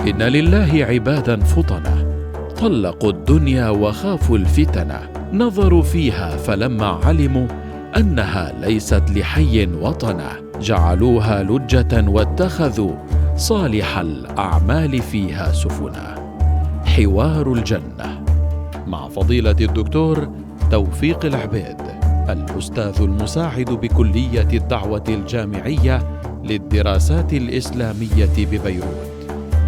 إن لله عبادا فطنة طلقوا الدنيا وخافوا الفتنة، نظروا فيها فلما علموا أنها ليست لحي وطنة جعلوها لجة واتخذوا صالح الأعمال فيها سفنا. حوار الجنة مع فضيلة الدكتور توفيق العبيد، الأستاذ المساعد بكلية الدعوة الجامعية للدراسات الإسلامية ببيروت،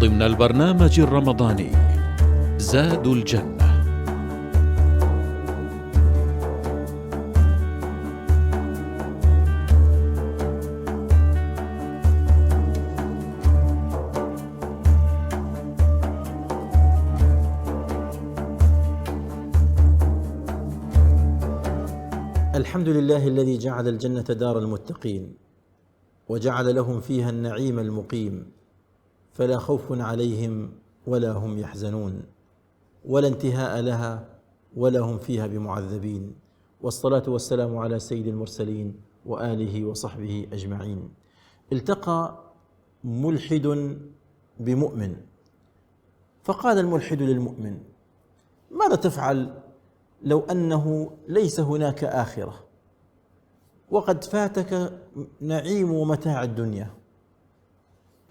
ضمن البرنامج الرمضاني زاد الجنة. الحمد لله الذي جعل الجنة دار المتقين وجعل لهم فيها النعيم المقيم، فلا خوف عليهم ولا هم يحزنون ولا انتهاء لها ولا هم فيها بمعذبين، والصلاة والسلام على سيد المرسلين وآله وصحبه أجمعين. التقى ملحد بمؤمن، فقال الملحد للمؤمن: ماذا تفعل لو أنه ليس هناك آخرة وقد فاتك نعيم ومتاع الدنيا؟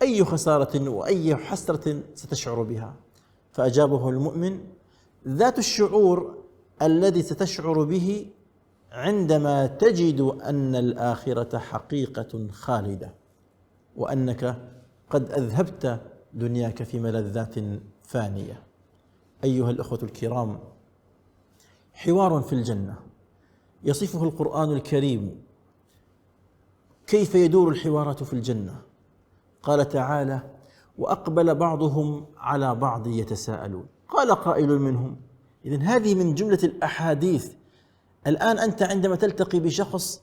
أي خسارة وأي حسرة ستشعر بها؟ فأجابه المؤمن: ذات الشعور الذي ستشعر به عندما تجد أن الآخرة حقيقة خالدة، وأنك قد أذهبت دنياك في ملذات فانية. أيها الأخوة الكرام، حوار في الجنة يصفه القرآن الكريم. كيف يدور الحوارات في الجنة؟ قال تعالى: وأقبل بعضهم على بعض يتساءلون. قال قائل منهم، إذن هذه من جملة الأحاديث. الآن أنت عندما تلتقي بشخص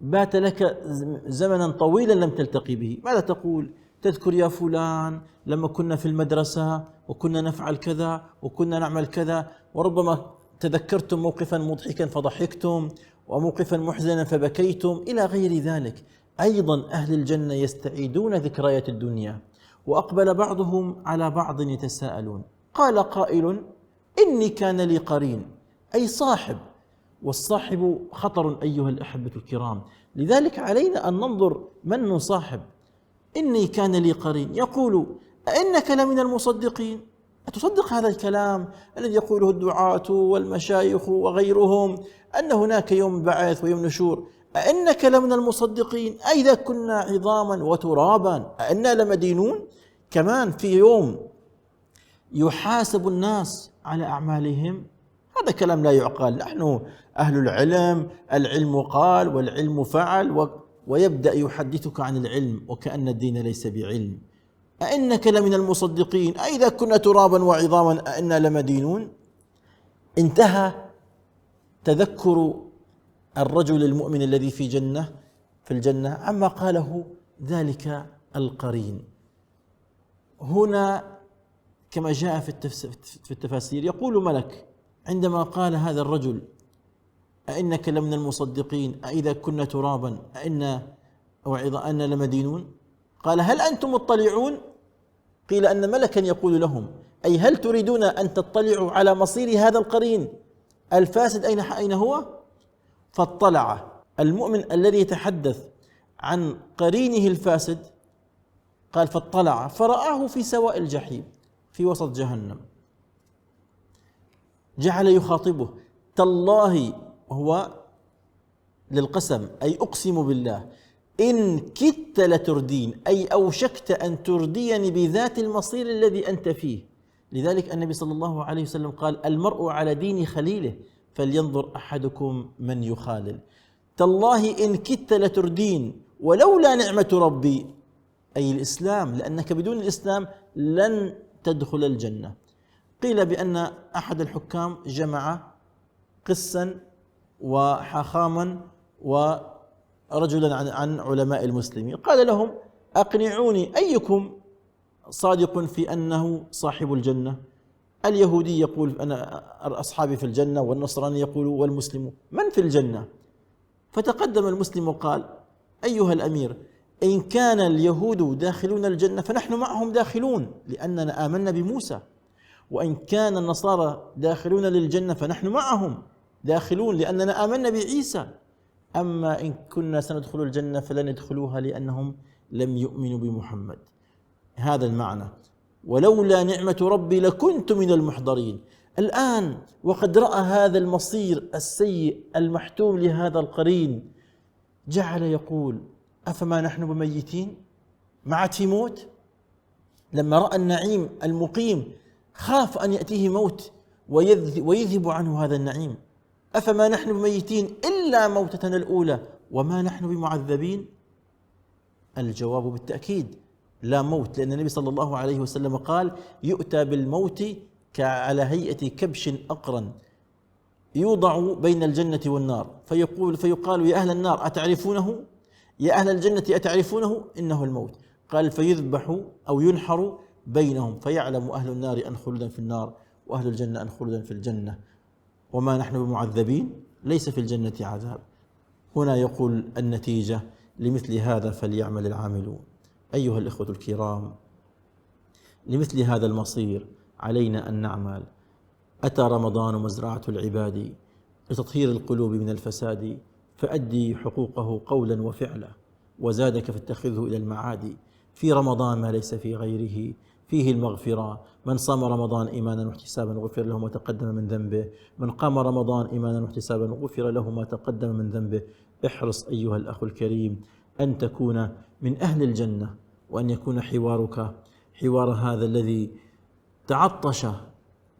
بات لك زمنا طويلا لم تلتقي به، ماذا تقول؟ تذكر: يا فلان لما كنا في المدرسة وكنا نفعل كذا وكنا نعمل كذا، وربما تذكرتم موقفا مضحكا فضحكتم وموقفا محزنا فبكيتم إلى غير ذلك. أيضا أهل الجنة يستعيدون ذكريات الدنيا. وأقبل بعضهم على بعض يتساءلون. قال قائل: إني كان لي قرين، أي صاحب، والصاحب خطر أيها الأحبة الكرام، لذلك علينا أن ننظر من نصاحب. إني كان لي قرين يقول: أئنك لمن المصدقين؟ أتصدق هذا الكلام الذي يقوله الدعاة والمشايخ وغيرهم أن هناك يوم بعث ويوم نشور؟ أئنك لمن المصدقين؟ أئذا كنا عظاما وترابا أئنا لمدينون؟ كمان في يوم يحاسب الناس على أعمالهم؟ هذا كلام لا يعقل. نحن أهل العلم، العلم قال والعلم فعل، ويبدأ يحدثك عن العلم وكأن الدين ليس بعلم. أئنك لمن المصدقين؟ أئذا كنا ترابا وعظاما أئنا لمدينون؟ انتهى تذكر الرجل المؤمن الذي في الجنة عما قاله ذلك القرين. هنا كما جاء في التفاسير يقول ملك عندما قال هذا الرجل: أئنك لمن المصدقين أئذا كنا ترابا أئنا لمدينون؟ قال: هل أنتم مطلعون؟ قيل أن ملكا يقول لهم: أي هل تريدون أن تطلعوا على مصير هذا القرين الفاسد أين هو؟ فاطلع المؤمن الذي يتحدث عن قرينه الفاسد، قال: فاطلع فرآه في سواء الجحيم في وسط جهنم. جعل يخاطبه: تالله، هو للقسم، أي أقسم بالله، إن كدت لتردين، أي أوشكت أن ترديني بذات المصير الذي أنت فيه. لذلك النبي صلى الله عليه وسلم قال: المرء على دين خليله فلينظر أحدكم من يخالل. تالله إن كدت لتردين ولولا نعمة ربي، أي الإسلام، لأنك بدون الإسلام لن تدخل الجنة. قيل بأن أحد الحكام جمع قسا وحاخاما ورجلا عن علماء المسلمين، قال لهم: أقنعوني أيكم صادق في أنه صاحب الجنة؟ اليهودي يقول: أنا أصحابي في الجنة، والنصراني يقول والمسلم من في الجنة؟ فتقدم المسلم وقال: أيها الأمير، إن كان اليهود داخلون الجنة فنحن معهم داخلون لأننا آمنا بموسى، وإن كان النصارى داخلون للجنة فنحن معهم داخلون لأننا آمنا بعيسى. أما إن كنا سندخل الجنة فلن يدخلوها لأنهم لم يؤمنوا بمحمد. هذا المعنى. ولولا نعمة ربي لكنت من المحضرين. الآن وقد رأى هذا المصير السيء المحتوم لهذا القرين، جعل يقول أفما نحن بميتين؟ ما عاد في موت؟ لما رأى النعيم المقيم خاف أن يأتيه موت ويذهب عنه هذا النعيم. أفما نحن بميتين إلا موتتنا الأولى وما نحن بمعذبين؟ الجواب بالتأكيد لا موت، لأن النبي صلى الله عليه وسلم قال يؤتى بالموت على هيئة كبش أقرن يوضع بين الجنة والنار، فيقال يا أهل النار أتعرفونه؟ يا أهل الجنة أتعرفونه؟ إنه الموت. قال فيذبح أو ينحر بينهم، فيعلم أهل النار أن خلدا في النار وأهل الجنة أن خلدا في الجنة، وما نحن بمعذبين، ليس في الجنة عذاب. هنا يقول النتيجة لمثل هذا فليعمل العاملون. أيها الإخوة الكرام، لمثل هذا المصير علينا أن نعمل. أتى رمضان مزرعة العباد لتطهير القلوب من الفساد، فأدي حقوقه قولا وفعلا، وزادك فاتخذه إلى المعاد. في رمضان ما ليس في غيره، فيه المغفرة. من صام رمضان إيمانا واحتسابا غفر له ما تقدم من ذنبه، من قام رمضان إيمانا واحتسابا غفر له ما تقدم من ذنبه. احرص أيها الأخ الكريم أن تكون من أهل الجنة، وأن يكون حوارك حوار هذا الذي تعطش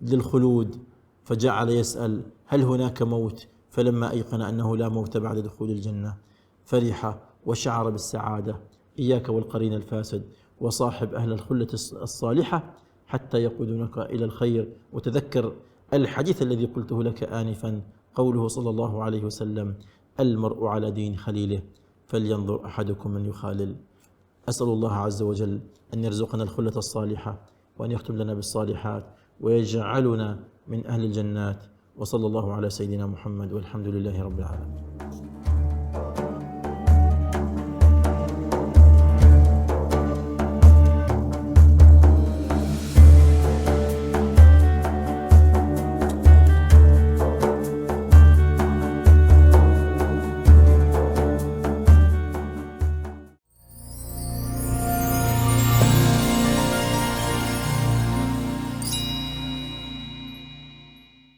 للخلود فجعل يسأل هل هناك موت، فلما أيقن أنه لا موت بعد دخول الجنة فرح وشعر بالسعادة. إياك والقرين الفاسد، وصاحب أهل الخلة الصالحة حتى يقودونك إلى الخير. وتذكر الحديث الذي قلته لك آنفا، قوله صلى الله عليه وسلم المرء على دين خليله فلينظر أحدكم من يخالل. أسأل الله عز وجل أن يرزقنا الخلة الصالحة، وأن يختم لنا بالصالحات، ويجعلنا من أهل الجنات. وصلى الله على سيدنا محمد، والحمد لله رب العالمين.